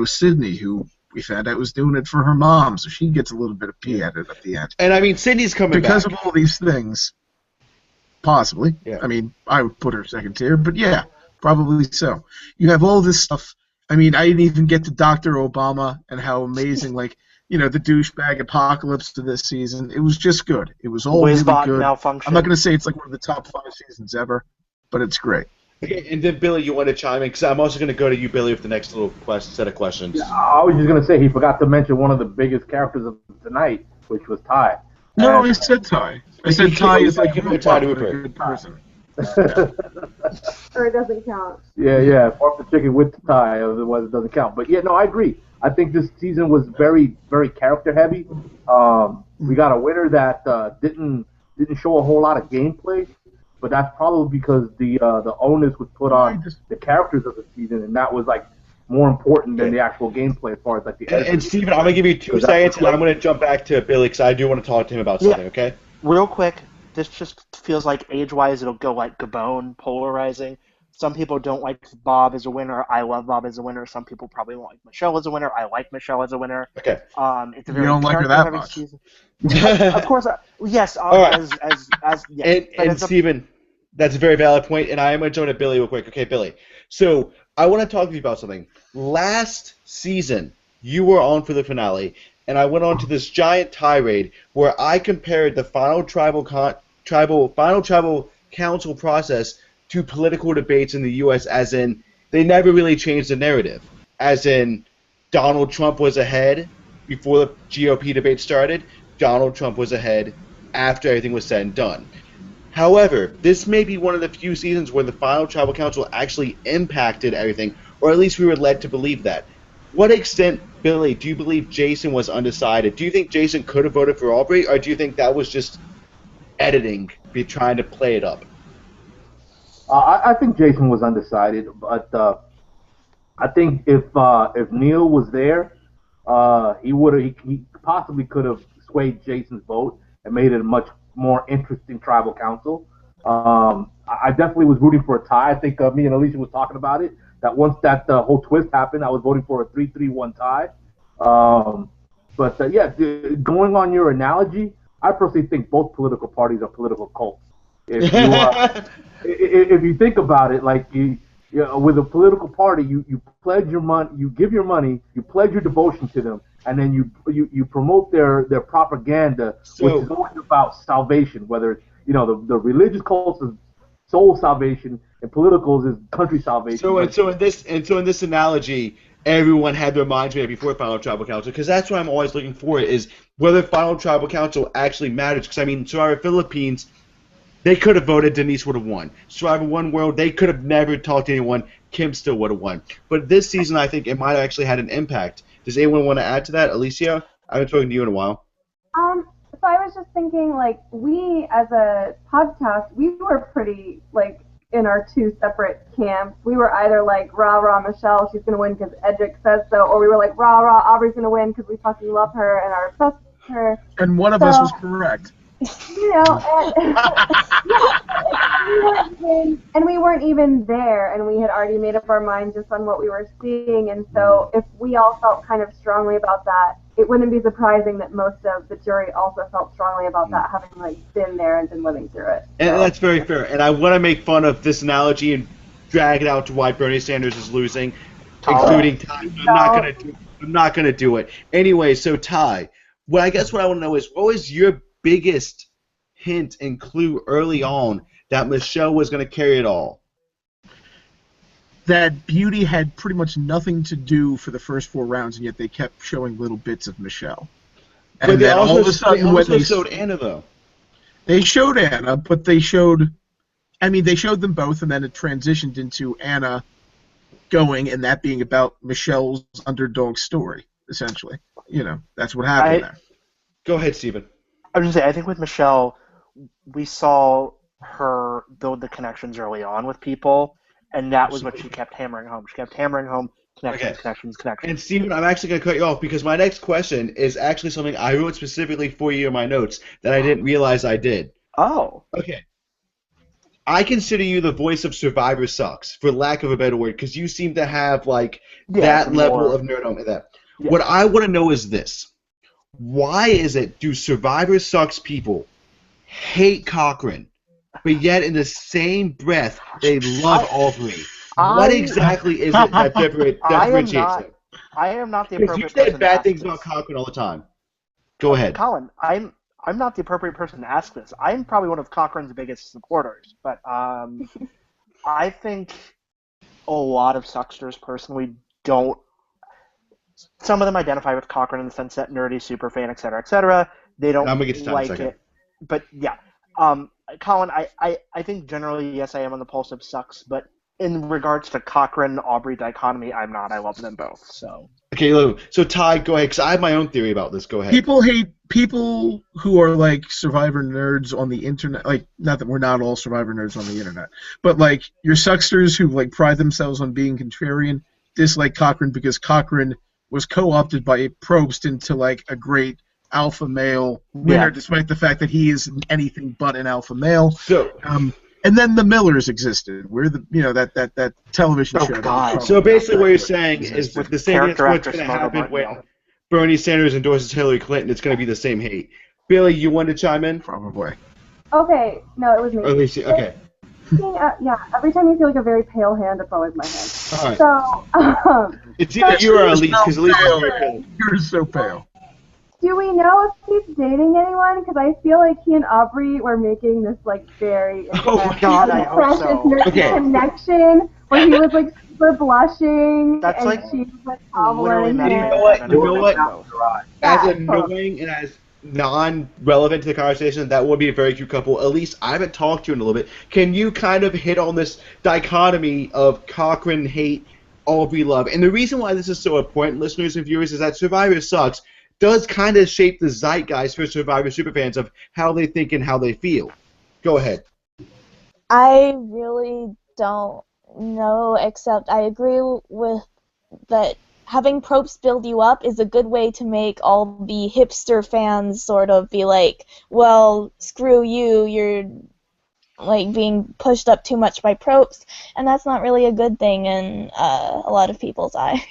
Sydney, who we found out was doing it for her mom, so she gets a little bit of pee at it at the end. And I mean, Sydney's coming because back. of all these things. Possibly. Yeah. I mean, I would put her second tier, but yeah, probably so. You have all this stuff. I mean, I didn't even get to Dr. Obama and how amazing, the douchebag apocalypse to this season. It was just good. It was all really good. Malfunction. I'm not going to say it's like one of the top 5 seasons ever, but it's great. Okay, and then Billy, you want to chime in? Because I'm also going to go to you, Billy, with the next little set of questions. Yeah, I was just going to say he forgot to mention one of the biggest characters of tonight, which was Ty. No, I said Ty. I said Ty is like a Ty good person. Or it doesn't count. Yeah, pork the chicken with the tie, otherwise it doesn't count. But yeah, no, I agree. I think this season was very, very character heavy. We got a winner that didn't show a whole lot of gameplay, but that's probably because the onus was put on the characters of the season, and that was like more important than the actual gameplay as far as like the. And Stephen, I'm gonna give you 2 seconds, and I'm gonna jump back to Billy because I do want to talk to him about something. Okay. Real quick, this just feels like age-wise it'll go like Gabon, polarizing. Some people don't like Bob as a winner. I love Bob as a winner. Some people probably won't like Michelle as a winner. I like Michelle as a winner. Okay. It's a very you don't like her that much. Season. Of course, yes. Right. As yes. And Stephen, that's a very valid point, and I am going to join at Billy real quick. Okay, Billy. So I want to talk to you about something. Last season, you were on for the finale, and I went on to this giant tirade where I compared the final tribal council process to political debates in the U.S., as in they never really changed the narrative. As in Donald Trump was ahead before the GOP debate started, Donald Trump was ahead after everything was said and done. However, this may be one of the few seasons where the final tribal council actually impacted everything, or at least we were led to believe that. What extent, Billy, do you believe Jason was undecided? Do you think Jason could have voted for Aubrey, or do you think that was just editing, trying to play it up? I think Jason was undecided, but I think if Neil was there, he possibly could have swayed Jason's vote and made it a much more interesting tribal council. I definitely was rooting for a tie. I think me and Alicia was talking about it. That once that whole twist happened, I was voting for a 3-3-1 tie. But going on your analogy, I personally think both political parties are political cults. If you think about it, like with a political party, you pledge your money, you give your money, you pledge your devotion to them, and then you promote their propaganda, which is always about salvation. Whether it's the religious cults is soul salvation, and politicals is country salvation. So in this analogy, everyone had their minds made up before Final Tribal Council, because that's what I'm always looking for, is whether Final Tribal Council actually matters. Because I mean, Survivor Philippines, they could have voted, Denise would have won. Survivor One World, they could have never talked to anyone, Kim still would have won. But this season, I think it might have actually had an impact. Does anyone want to add to that? Alicia, I haven't talked to you in a while. So I was just thinking, like, we as a podcast, we were pretty, like, in our 2 separate camps. We were either like, rah, rah, Michelle, she's going to win because Edric says so, or we were like, rah, rah, Aubrey's going to win because we fucking love her and are obsessed with her. And one of us was correct. And we weren't even there, and we had already made up our minds just on what we were seeing, and so if we all felt kind of strongly about that, it wouldn't be surprising that most of the jury also felt strongly about that, having like been there and been living through it. And that's very fair. And I want to make fun of this analogy and drag it out to why Bernie Sanders is losing, including time. I'm not going to do I'm not going to do it. Anyway, so Ty, what I want to know is, what was your biggest hint and clue early on that Michelle was going to carry it all? That Beauty had pretty much nothing to do for the first 4 rounds, and yet they kept showing little bits of Michelle. And but they then also, all of a sudden, they also when showed Anna, though. They showed Anna, but they showed them both, and then it transitioned into Anna going, and that being about Michelle's underdog story, essentially. That's what happened there. Go ahead, Steven. I was going to say, I think with Michelle, we saw her build the connections early on with people, and that was what she kept hammering home. She kept hammering home connections. And Steven, I'm actually going to cut you off because my next question is actually something I wrote specifically for you in my notes that I didn't realize I did. Oh. Okay. I consider you the voice of Survivor Sucks, for lack of a better word, because you seem to have, that level of nerdom in that. Yeah. What I want to know is this. Why is it do Survivor Sucks people hate Cochran, but yet in the same breath they love Aubrey? What exactly is it that differentiates them? I am not the appropriate person. You say bad things about Cochran all the time. Go ahead. Colin, I'm not the appropriate person to ask this. I'm probably one of Cochran's biggest supporters, but I think a lot of Sucksters personally don't. Some of them identify with Cochran in the sense that nerdy, super fan, etc., etc. They don't like it. But yeah, Colin, I think generally, yes, I am on the pulse of Sucks, but in regards to Cochran-Aubrey dichotomy, I'm not. I love them both. So. Okay, so Ty, go ahead, because I have my own theory about this. Go ahead. People hate people who are Survivor nerds on the internet. Not that we're not all Survivor nerds on the internet, but your Sucksters who pride themselves on being contrarian dislike Cochran because Cochran was co-opted by Probst into a great alpha male winner, despite the fact that he is anything but an alpha male. So. And then the Millers existed. We're that television show. God. So basically, what you're saying is the same thing what's going to happen when Bernie Sanders endorses Hillary Clinton. It's going to be the same hate. Billy, you want to chime in? Probably. Okay, no, it was me. Alicia, okay. Yeah, every time you see a very pale hand, it's always my hand. All right. So, it's either you or Elise, because Elise is very pale. You're so pale. Do we know if he's dating anyone? Because I feel like he and Aubrey were making this Oh very my God, I hope so. connection where he was super blushing That's and she was literally following him. You know what? As annoying and as non-relevant to the conversation, that would be a very cute couple. Elise, I haven't talked to you in a little bit. Can you kind of hit on this dichotomy of Cochran hate, Aubrey love? And the reason why this is so important, listeners and viewers, is that Survivor Sucks does kind of shape the zeitgeist for Survivor superfans of how they think and how they feel. Go ahead. I really don't know, except I agree with that having Probst build you up is a good way to make all the hipster fans sort of be like, well, screw you, you're being pushed up too much by Probst, and that's not really a good thing in a lot of people's eyes.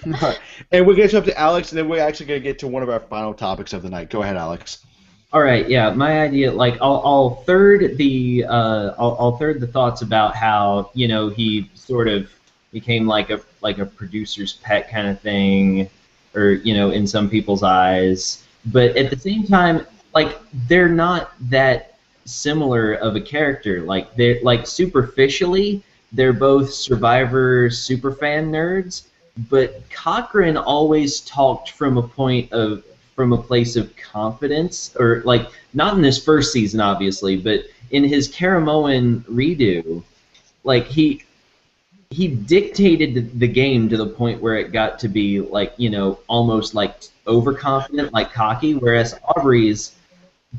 Right. And we're going to jump to Alex, and then we're actually going to get to one of our final topics of the night. Go ahead, Alex. All right, yeah. My idea, I'll third the thoughts about how he sort of became like a producer's pet kind of thing, or in some people's eyes. But at the same time, they're not that similar of a character. They're superficially, they're both Survivor superfan nerds. But Cochran always talked from a place of confidence, or not in this first season, obviously, but in his Caramoan redo, he dictated the game to the point where it got to be almost overconfident, cocky, whereas Aubrey's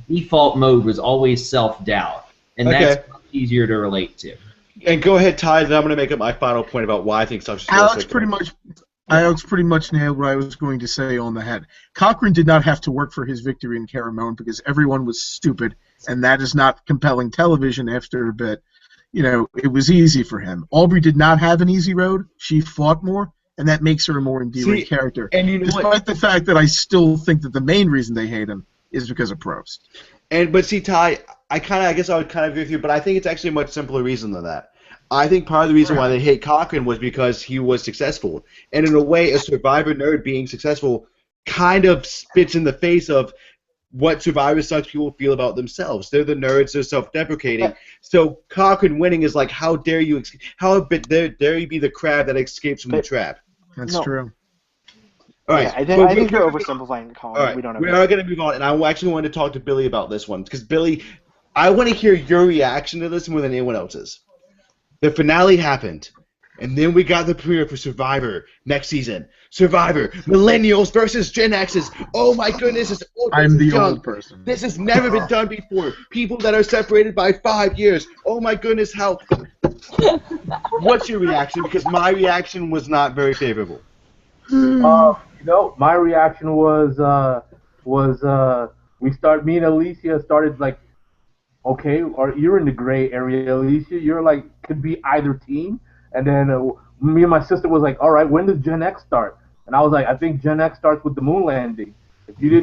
default mode was always self-doubt, and that's much easier to relate to. And go ahead, Ty, then I'm going to make up my final point about why I think Sucks. Alex pretty much nailed what I was going to say on the head. Cochran did not have to work for his victory in Caramoan because everyone was stupid, and that is not compelling television after a bit. It was easy for him. Aubrey did not have an easy road. She fought more, and that makes her a more endearing character. And despite the fact that I still think that the main reason they hate him is because of Probst. But see, Ty, I guess I would kind of agree with you, but I think it's actually a much simpler reason than that. I think part of the reason why they hate Cochran was because he was successful. And in a way, a Survivor nerd being successful kind of spits in the face of what Survivor sucks people feel about themselves. They're the nerds, they're self-deprecating. So Cochran winning is like, how dare you dare you be the crab that escapes from the trap? That's true. All right. Yeah, I think you're oversimplifying, Colin. All right. We don't have we are going to move on, and I actually want to talk to Billy about this one because Billy, I want to hear your reaction to this more than anyone else's. The finale happened, and then we got the premiere for Survivor next season. Survivor, Millennials versus Gen X's. Oh my goodness, it's old I'm the young. old person. This has never been done before. People that are separated by 5 years. Oh my goodness, how... What's your reaction? Because my reaction was not very favorable. My reaction was me and Alicia started like, okay, or you're in the gray area, Alicia. You're like could be either team, and then me and my sister was like, all right, when does Gen X start? And I was like, I think Gen X starts with the moon landing. If you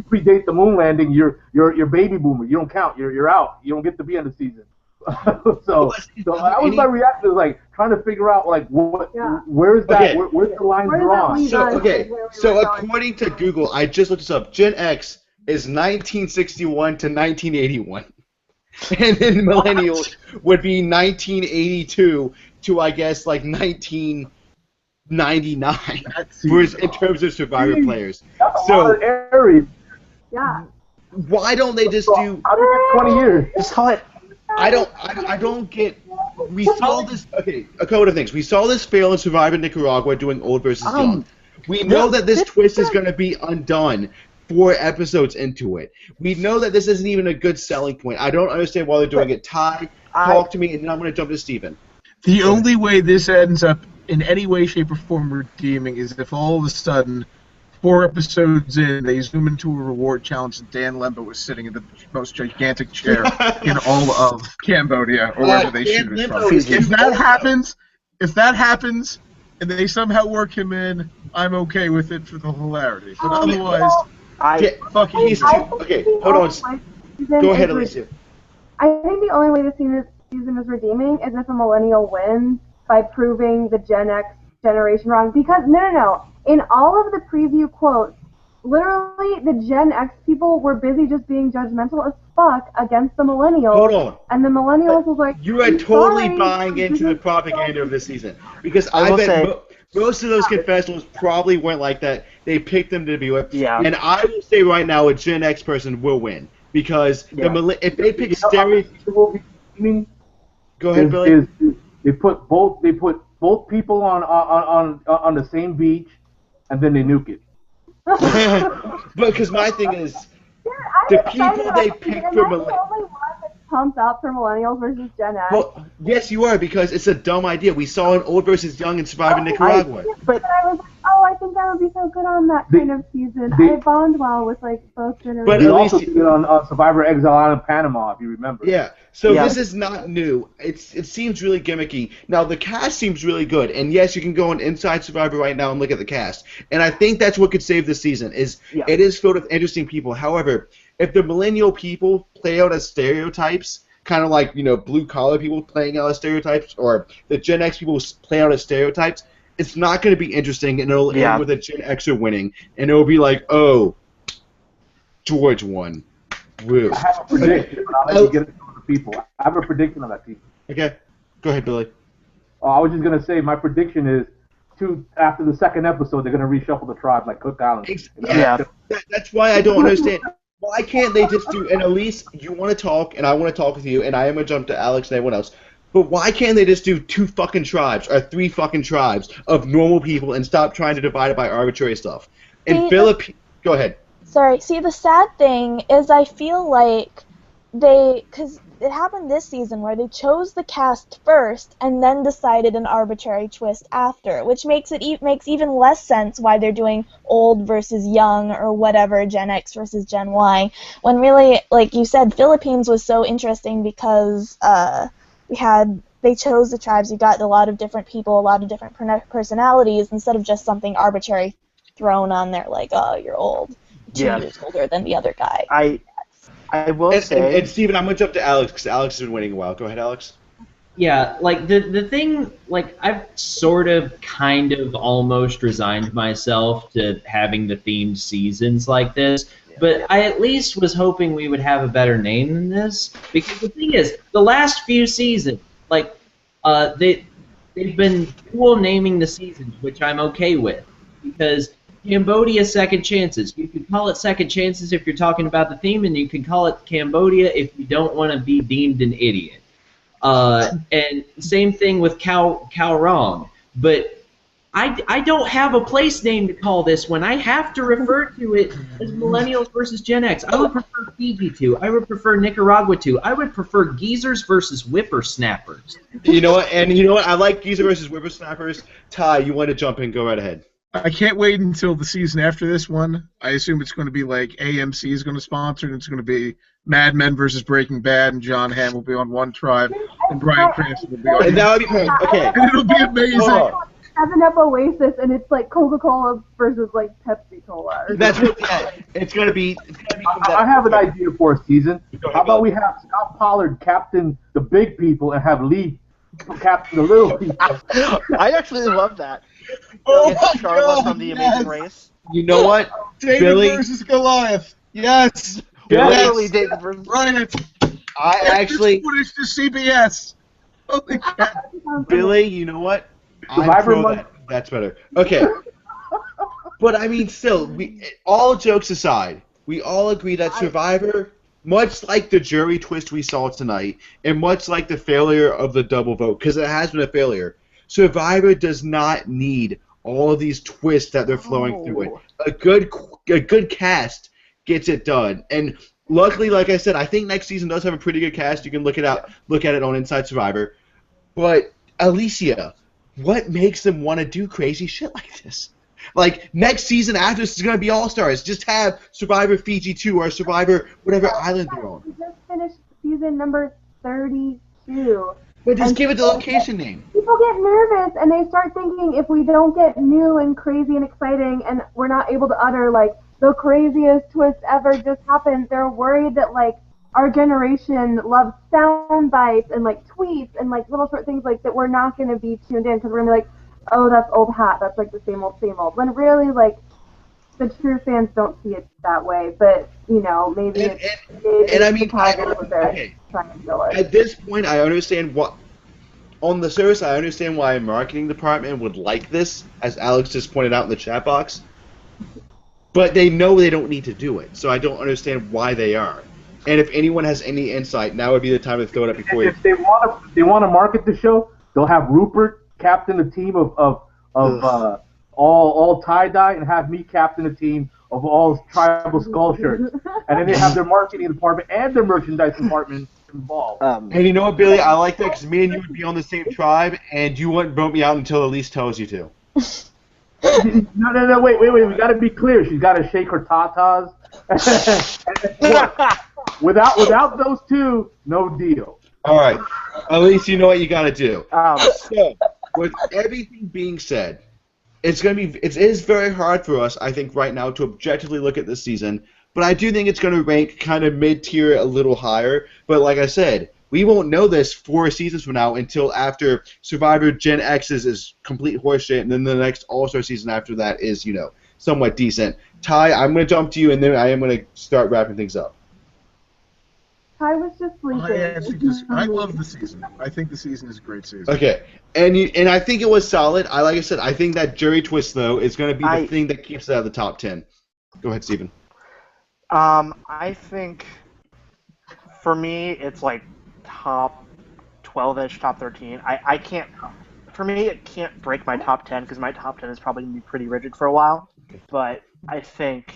predate the moon landing, you're baby boomer. You don't count. You're out. You don't get to be in the season. so that was my reaction. Was like trying to figure out like where's that? Okay. Where's the line drawn? So according to Google, I just looked this up. Gen X is 1961 to 1981, and then millennials would be 1982 to I guess like 1999. In terms of Survivor players. So why don't they just do 20 years? Just call it. I don't get. We saw this. Okay, a couple of things. We saw this fail in Survivor Nicaragua doing old versus young. We know that this twist is going to be undone 4 episodes into it. We know that this isn't even a good selling point. I don't understand why they're doing it. Ty, talk to me, and then I'm going to jump to Steven. The only way this ends up in any way, shape, or form redeeming is if all of a sudden, 4 episodes in, they zoom into a reward challenge and Dan Lembo was sitting in the most gigantic chair in all of Cambodia, or wherever they shoot it from. If that happens, and they somehow work him in, I'm okay with it for the hilarity. But otherwise, okay, hold on. Go ahead, Alicia. I think the only way the season is redeeming is if a millennial wins by proving the Gen X generation wrong. Because, no. In all of the preview quotes, literally the Gen X people were busy just being judgmental as fuck against the millennials. Hold on. And the millennials was like, you are totally buying into the propaganda of this season. Because I bet most of those confessionals probably weren't like that. They picked them to be with. Yeah. And I will say right now a Gen X person will win. Because if they pick stereotypes... Go ahead, Billy. They put both people on the same beach, and then they nuke it. Because my thing is, the people they pick for millennials. Pumped up for millennials versus Gen X. Well, yes, you are, because it's a dumb idea. We saw an old versus young in Survivor Nicaragua. But I was like, I think that would be so good on that kind of season. I bond well with like both generations. But they also did it on Survivor Exile Island, Panama, if you remember. Yeah. So this is not new. It seems really gimmicky. Now the cast seems really good, and yes, you can go on Inside Survivor right now and look at the cast. And I think that's what could save the season. It is filled with interesting people. However, if the millennial people play out as stereotypes, kind of like blue collar people playing out as stereotypes, or the Gen X people play out as stereotypes, it's not going to be interesting, and it'll end with a Gen Xer winning, and it'll be like, oh, George won. Woo. I have a prediction. I'll let you get it to the people. I have a prediction on that team. Okay, go ahead, Billy. I was just gonna say my prediction is after the second episode they're gonna reshuffle the tribe like Cook Island. That's why I don't understand. Why can't they just do? And Elise, you want to talk, and I want to talk with you, and I am gonna jump to Alex and everyone else. But why can't they just do 2 fucking tribes or 3 fucking tribes of normal people and stop trying to divide it by arbitrary stuff? And Philippines, go ahead. Sorry. See, the sad thing is I feel like because it happened this season where they chose the cast first and then decided an arbitrary twist after, which makes even less sense why they're doing old versus young or whatever, Gen X versus Gen Y, when really, like you said, Philippines was so interesting because they chose the tribes. You got a lot of different people, a lot of different personalities, instead of just something arbitrary thrown on there like, oh, you're old, 2 years older than the other guy. I will say... And Steven, I'm going to jump to Alex, because Alex has been waiting a while. Go ahead, Alex. Yeah, like the thing, like I've sort of, kind of, almost resigned myself to having the themed seasons like this, but I at least was hoping we would have a better name than this, because the thing is, the last few seasons, like, they've been cool naming the seasons, which I'm okay with, because Cambodia Second Chances. You could call it Second Chances if you're talking about the theme, and you can call it Cambodia if you don't want to be deemed an idiot. And same thing with Koah Rong. But I don't have a place name to call this one. I have to refer to it as Millennials versus Gen X. I would prefer Fiji 2. I would prefer Nicaragua 2. I would prefer Geezers versus Whippersnappers. You know what? And you know what? I like Geezer versus Whippersnappers. Ty, you want to jump in? Go right ahead. I can't wait until the season after this one. I assume it's going to be like AMC is going to sponsor, and it's going to be Mad Men versus Breaking Bad, and John Hamm will be on one tribe, and Bryan Cranston will be on And that would be perfect. Okay. and it'll be amazing. Oh. 7-Up Oasis, and it's like Coca-Cola versus like Pepsi-Cola. That's what. Yeah, it's gonna be. I have an idea for a season. How about we have Scott Pollard captain the big people and have Lee captain the little people? I actually love that. Oh Get my Charlotte God, from the yes. Amazing Race. You know what? David Billy? versus Goliath. Yes. Literally Yes. David versus. Bryant. I actually, Footage to CBS. Holy crap. Billy. You know what? I'm Survivor pro Monday. that. That's better. Okay. But I mean, still, all jokes aside, we all agree that Survivor, much like the jury twist we saw tonight, and much like the failure of the double vote, because it has been a failure, Survivor does not need all of these twists that they're flowing through it. A good cast gets it done. And luckily, like I said, I think next season does have a pretty good cast. You can look at it on Inside Survivor. But Alicia, what makes them want to do crazy shit like this? Like, next season after this is going to be All-Stars. Just have Survivor Fiji 2 or Survivor whatever island they're on. We just finished season number 32. But just give it the location name. People get nervous, and they start thinking if we don't get new and crazy and exciting, and we're not able to utter, like, the craziest twist ever just happened, they're worried that, like, our generation loves sound bites and, like, tweets and, like, little short things like that we're not going to be tuned in because we're going to be like, oh, that's old hat. That's, like, the same old, same old. When really, like, the true fans don't see it that way. But, you know, maybe And I mean, okay. Trying to fill it. At this point, I understand what. On the surface, I understand why a marketing department would like this, as Alex just pointed out in the chat box. But they know they don't need to do it, so I don't understand why they are. And if anyone has any insight, now would be the time to throw it up before you. If they want to market the show, they'll have Rupert captain the team of all tie-dye and have me captain the team of all tribal skull shirts. And then they have their marketing department and their merchandise department involved. And you know what, Billy? I like that because me and you would be on the same tribe, and you wouldn't vote me out until Elise tells you to. No, wait. We got to be clear. She's got to shake her tatas. Without those two, no deal. All right. Elise, you know what you got to do. So, with everything being said, it is very hard for us, I think, right now to objectively look at this season, but I do think it's going to rank kind of mid-tier a little higher. But like I said, we won't know this 4 seasons from now until after Survivor Gen X is complete horseshit, and then the next All-Star season after that is, you know, somewhat decent. Ty, I'm going to jump to you, and then I am going to start wrapping things up. Ty was just sleeping. I love the season. I think the season is a great season. Okay, and I think it was solid. Like I said, I think that jury twist though is going to be the thing that keeps it out of the top 10. Go ahead, Steven. I think for me it's like top 12-ish, top 13. I can't. For me, it can't break my top 10 because my top 10 is probably going to be pretty rigid for a while. But I think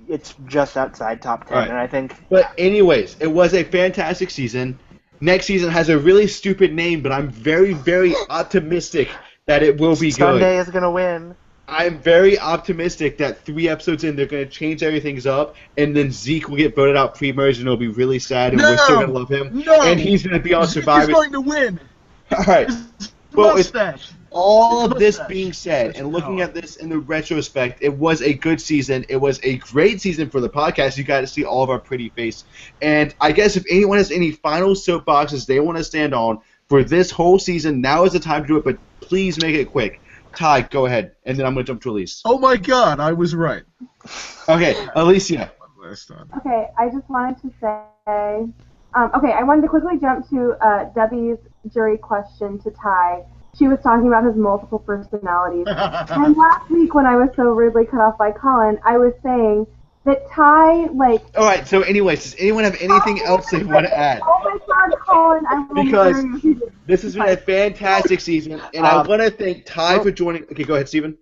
it's just outside top 10, right. And I think. But anyways, it was a fantastic season. Next season has a really stupid name, but I'm very, very optimistic that it will be good. Sunday is going to win. I'm very optimistic that 3 episodes in, they're going to change everything up, and then Zeke will get voted out pre-merge, and it'll be really sad, and we're still going to love him. No! And he's going to be on Zeke Survivor. is going to win. All right. But with Mustache. all of this being said, and looking at this in the retrospect, it was a good season. It was a great season for the podcast. You got to see all of our pretty face. And I guess if anyone has any final soapboxes they want to stand on, for this whole season. Now is the time to do it, but please make it quick. Ty, go ahead, and then I'm going to jump to Elise. Oh my God, I was right. Okay, Alicia. Last time. Okay, I just wanted to say, I wanted to quickly jump to Debbie's jury question to Ty. She was talking about his multiple personalities. And last week when I was so rudely cut off by Colin, I was saying that Ty, like... All right, so anyways, does anyone have anything else they want to add? Oh my God, Colin, I will Because murder you. this has been a fantastic season, and I want to thank Ty for joining. Okay, go ahead, Steven.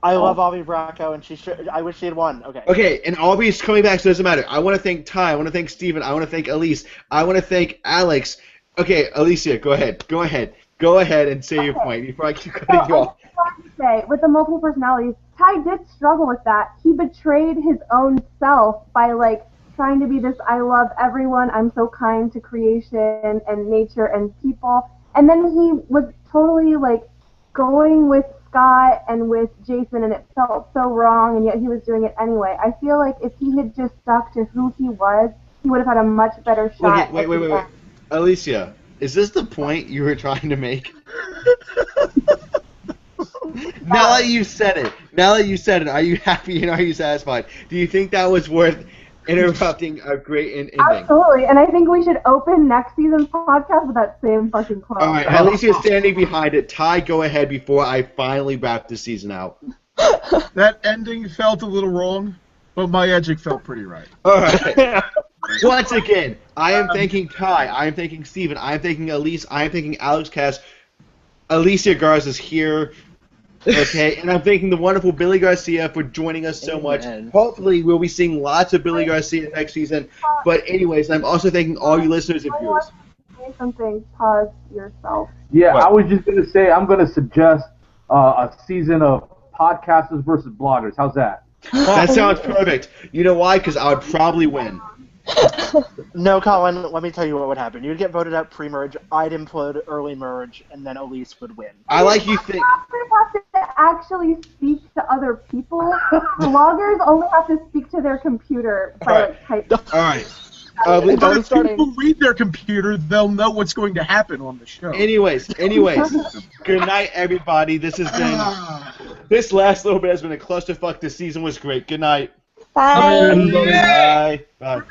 I love Aubrey Bracco, and I wish she had won. Okay. Okay, and Aubrey's coming back, so it doesn't matter. I want to thank Ty. I want to thank Steven. I want to thank Elise. I want to thank Alex. Okay, Alicia, go ahead. Go ahead and say your point before I keep cutting you off. I just wanted to say, with the multiple personalities, Ty did struggle with that. He betrayed his own self by, like, trying to be this I love everyone, I'm so kind to creation and nature and people. And then he was totally, like, going with Scott and with Jason, and it felt so wrong, and yet he was doing it anyway. I feel like if he had just stuck to who he was, he would have had a much better shot. Wait. Alicia, is this the point you were trying to make? Now that you said it, are you happy and are you satisfied? Do you think that was worth interrupting a great ending? Absolutely, and I think we should open next season's podcast with that same fucking quote. All right, Alicia's standing behind it. Ty, go ahead before I finally wrap this season out. That ending felt a little wrong, but my edging felt pretty right. All right. Once again, I am thanking Ty. I am thanking Steven. I am thanking Elise. I am thanking Alex Cass. Alicia Garza is here. Okay, and I'm thanking the wonderful Billy Garcia for joining us so much. Hopefully, we'll be seeing lots of Billy Garcia next season. But anyways, I'm also thanking all you listeners and viewers. Say something. Pause yourself. Yeah, What? I was just going to say, I'm going to suggest a season of podcasters versus bloggers. How's that? That sounds perfect. You know why? Because I would probably win. No, Colin, let me tell you what would happen. You'd get voted out pre-merge, I'd implode early merge, and then Elise would win. I like you think. Bloggers have to actually speak to other people. Bloggers only have to speak to their computer by like type. All right. But if people read their computer, they'll know what's going to happen on the show. Anyways. Good night, everybody. This last little bit has been a clusterfuck. This season was great. Good night. Bye. Bye. Bye.